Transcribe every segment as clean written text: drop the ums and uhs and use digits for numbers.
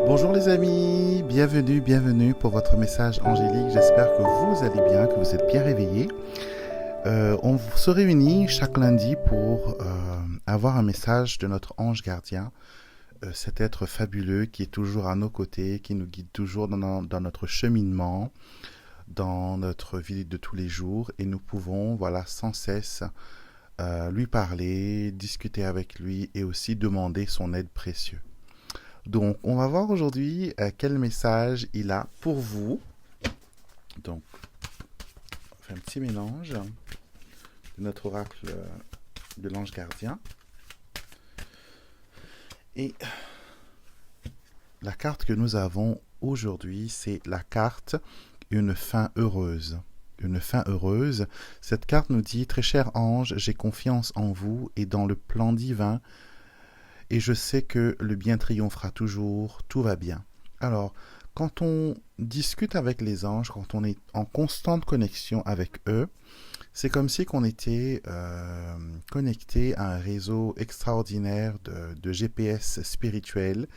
Bonjour les amis, bienvenue pour votre message angélique. J'espère que vous allez bien, que vous êtes bien réveillés. On se réunit chaque lundi pour avoir un message de notre ange gardien, cet être fabuleux qui est toujours à nos côtés, qui nous guide toujours dans notre cheminement, dans notre vie de tous les jours. Et nous pouvons, voilà, sans cesse lui parler, discuter avec lui et aussi demander son aide précieuse. Donc, on va voir aujourd'hui quel message il a pour vous. Donc, on fait un petit mélange de notre oracle de l'ange gardien. Et la carte que nous avons aujourd'hui, c'est la carte Une fin heureuse. Une fin heureuse. Cette carte nous dit, très cher ange, j'ai confiance en vous et dans le plan divin. Et je sais que le bien triomphera toujours, tout va bien. Alors, quand on discute avec les anges, quand on est en constante connexion avec eux, c'est comme si on était connecté à un réseau extraordinaire de GPS spirituel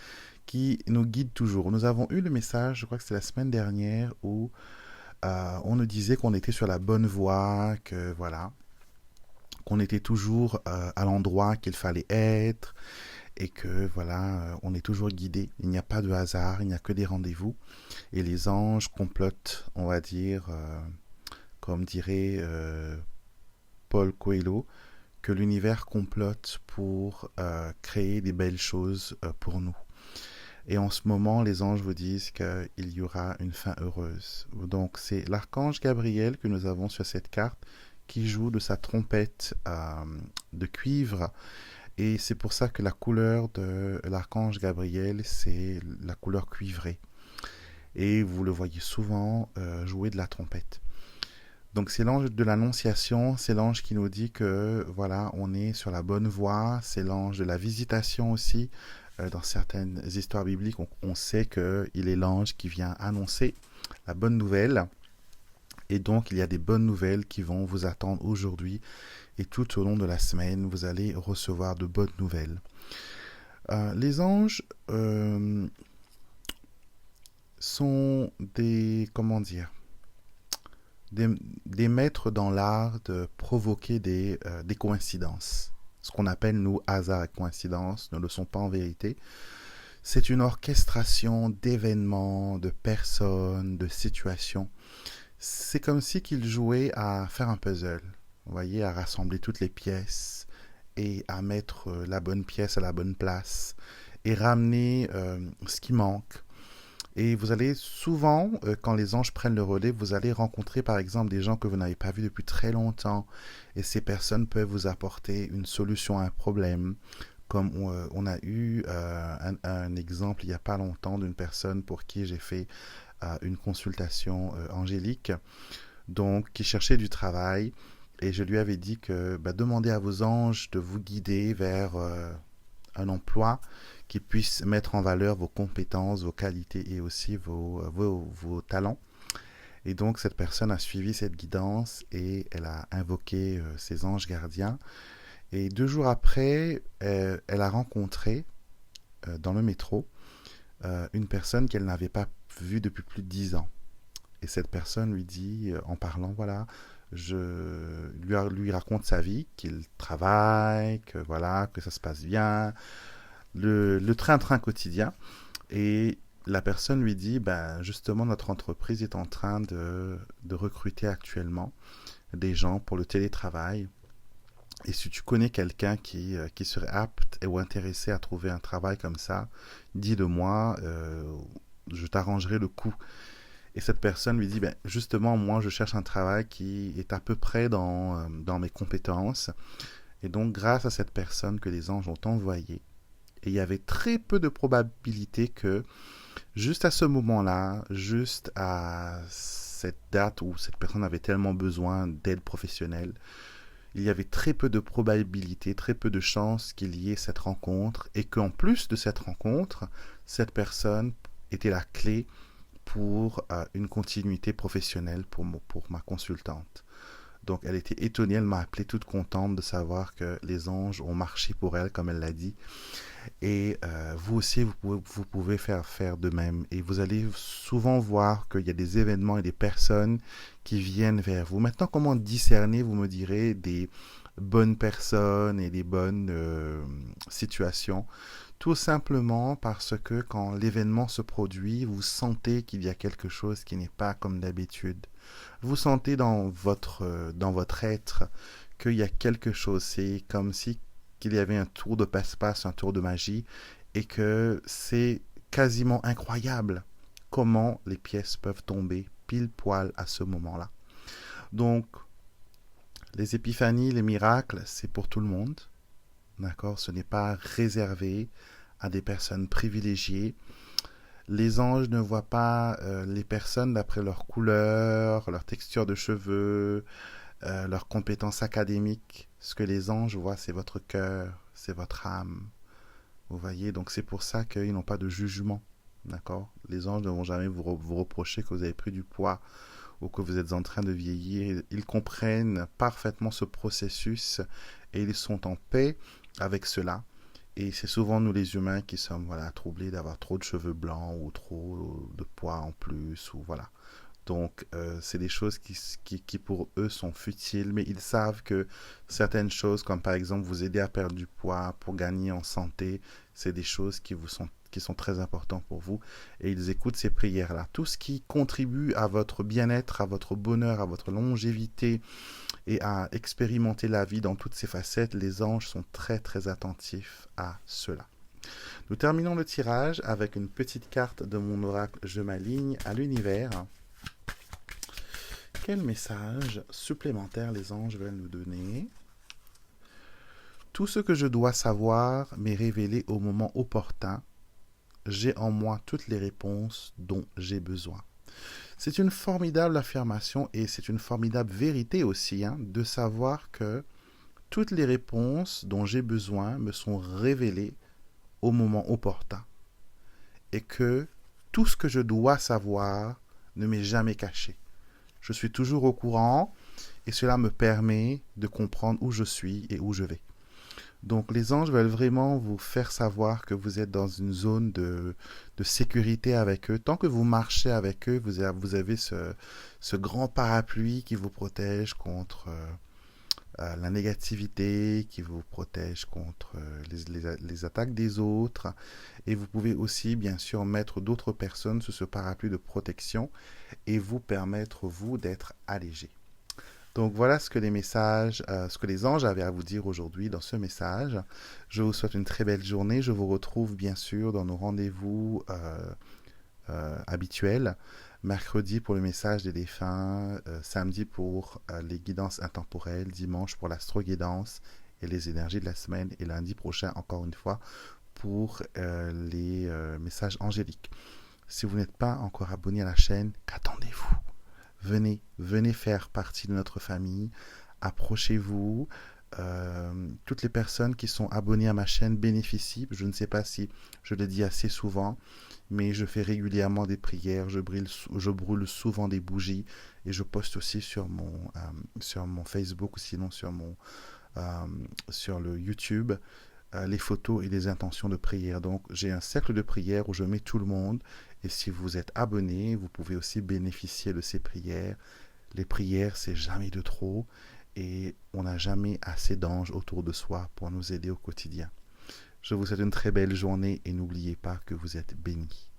qui nous guide toujours. Nous avons eu le message, je crois que c'était la semaine dernière, où on nous disait qu'on était sur la bonne voie, que voilà, qu'on était toujours à l'endroit qu'il fallait être, et que voilà, on est toujours guidé. Il n'y a pas de hasard, il n'y a que des rendez-vous. Et les anges complotent, on va dire, comme dirait Paul Coelho, que l'univers complote pour créer des belles choses pour nous. Et en ce moment, les anges vous disent qu'il y aura une fin heureuse. Donc c'est l'archange Gabriel que nous avons sur cette carte qui joue de sa trompette de cuivre. Et c'est pour ça que la couleur de l'archange Gabriel, c'est la couleur cuivrée. Et vous le voyez souvent jouer de la trompette. Donc c'est l'ange de l'annonciation, c'est l'ange qui nous dit que voilà, on est sur la bonne voie. C'est l'ange de la visitation aussi. Dans certaines histoires bibliques, on sait qu'il est l'ange qui vient annoncer la bonne nouvelle. Et donc il y a des bonnes nouvelles qui vont vous attendre aujourd'hui. Et tout au long de la semaine, vous allez recevoir de bonnes nouvelles. Les anges sont comment dire, des maîtres dans l'art de provoquer des coïncidences. Ce qu'on appelle, nous, hasard et coïncidence, ne le sont pas en vérité. C'est une orchestration d'événements, de personnes, de situations. C'est comme si qu'ils jouaient à faire un puzzle. Vous voyez, à rassembler toutes les pièces et à mettre la bonne pièce à la bonne place et ramener ce qui manque. Et vous allez souvent, quand les anges prennent le relais, vous allez rencontrer par exemple des gens que vous n'avez pas vus depuis très longtemps. Et ces personnes peuvent vous apporter une solution à un problème. Comme on a eu un exemple il n'y a pas longtemps d'une personne pour qui j'ai fait une consultation angélique, donc qui cherchait du travail. Et je lui avais dit que demandez à vos anges de vous guider vers un emploi qui puisse mettre en valeur vos compétences, vos qualités et aussi vos talents. Et donc cette personne a suivi cette guidance et elle a invoqué ses anges gardiens. Et 2 jours après, elle a rencontré dans le métro une personne qu'elle n'avait pas vue depuis plus de 10 ans. Et cette personne lui dit, en parlant, voilà, lui raconte sa vie, qu'il travaille, que voilà, que ça se passe bien, le train-train quotidien. Et la personne lui dit, justement, notre entreprise est en train de recruter actuellement des gens pour le télétravail. Et si tu connais quelqu'un qui serait apte ou intéressé à trouver un travail comme ça, dis-le-moi, je t'arrangerai le coup. Et cette personne lui dit, justement, moi, je cherche un travail qui est à peu près dans mes compétences. Et donc, grâce à cette personne que les anges ont envoyée, et il y avait très peu de probabilité que, juste à ce moment-là, juste à cette date où cette personne avait tellement besoin d'aide professionnelle, il y avait très peu de probabilité, très peu de chances qu'il y ait cette rencontre, et qu'en plus de cette rencontre, cette personne était la clé pour une continuité professionnelle pour ma consultante. Donc elle était étonnée, elle m'a appelé toute contente de savoir que les anges ont marché pour elle, comme elle l'a dit. Et vous aussi, vous pouvez faire de même. Et vous allez souvent voir qu'il y a des événements et des personnes qui viennent vers vous. Maintenant, comment discerner, vous me direz, des bonnes personnes et des bonnes situations? Tout simplement parce que quand l'événement se produit, vous sentez qu'il y a quelque chose qui n'est pas comme d'habitude. Vous sentez dans votre être qu'il y a quelque chose. C'est comme si qu'il y avait un tour de passe-passe, un tour de magie, et que c'est quasiment incroyable comment les pièces peuvent tomber pile poil à ce moment-là. Donc, les épiphanies, les miracles, c'est pour tout le monde. D'accord? Ce n'est pas réservé à des personnes privilégiées. Les anges ne voient pas les personnes d'après leur couleur, leur texture de cheveux, leurs compétences académiques. Ce que les anges voient, c'est votre cœur, c'est votre âme. Vous voyez, donc c'est pour ça qu'ils n'ont pas de jugement. D'accord? Les anges ne vont jamais vous reprocher que vous avez pris du poids ou que vous êtes en train de vieillir. Ils comprennent parfaitement ce processus et ils sont en paix avec cela. Et c'est souvent nous les humains qui sommes troublés d'avoir trop de cheveux blancs ou trop de poids en plus. Ou voilà. Donc, c'est des choses qui pour eux sont futiles, mais ils savent que certaines choses, comme par exemple vous aider à perdre du poids pour gagner en santé, c'est des choses qui sont très importantes pour vous. Et ils écoutent ces prières-là. Tout ce qui contribue à votre bien-être, à votre bonheur, à votre longévité et à expérimenter la vie dans toutes ses facettes, les anges sont très très attentifs à cela. Nous terminons le tirage avec une petite carte de mon oracle Je m'aligne à l'univers. Quel message supplémentaire les anges veulent nous donner? Tout ce que je dois savoir m'est révélé au moment opportun. J'ai en moi toutes les réponses dont j'ai besoin. C'est une formidable affirmation et c'est une formidable vérité aussi, de savoir que toutes les réponses dont j'ai besoin me sont révélées au moment opportun. Et que tout ce que je dois savoir ne m'est jamais caché. Je suis toujours au courant et cela me permet de comprendre où je suis et où je vais. Donc les anges veulent vraiment vous faire savoir que vous êtes dans une zone de sécurité avec eux. Tant que vous marchez avec eux, vous avez ce grand parapluie qui vous protège contre la négativité, qui vous protège contre les attaques des autres. Et vous pouvez aussi, bien sûr, mettre d'autres personnes sous ce parapluie de protection et vous permettre, vous, d'être allégé. Donc voilà ce que ce que les anges avaient à vous dire aujourd'hui dans ce message. Je vous souhaite une très belle journée. Je vous retrouve bien sûr dans nos rendez-vous habituels. Mercredi pour le message des défunts, samedi pour les guidances intemporelles, dimanche pour l'astro-guidance et les énergies de la semaine, et lundi prochain, encore une fois, pour les messages angéliques. Si vous n'êtes pas encore abonné à la chaîne, qu'attendez-vous? Venez faire partie de notre famille, approchez-vous. Toutes les personnes qui sont abonnées à ma chaîne bénéficient. Je ne sais pas si je le dis assez souvent, mais je fais régulièrement des prières, je brûle souvent des bougies et je poste aussi sur mon Facebook ou sinon sur le YouTube les photos et les intentions de prière. Donc j'ai un cercle de prière où je mets tout le monde et si vous êtes abonné, vous pouvez aussi bénéficier de ces prières. Les prières, c'est jamais de trop et on n'a jamais assez d'anges autour de soi pour nous aider au quotidien. Je vous souhaite une très belle journée et n'oubliez pas que vous êtes bénis.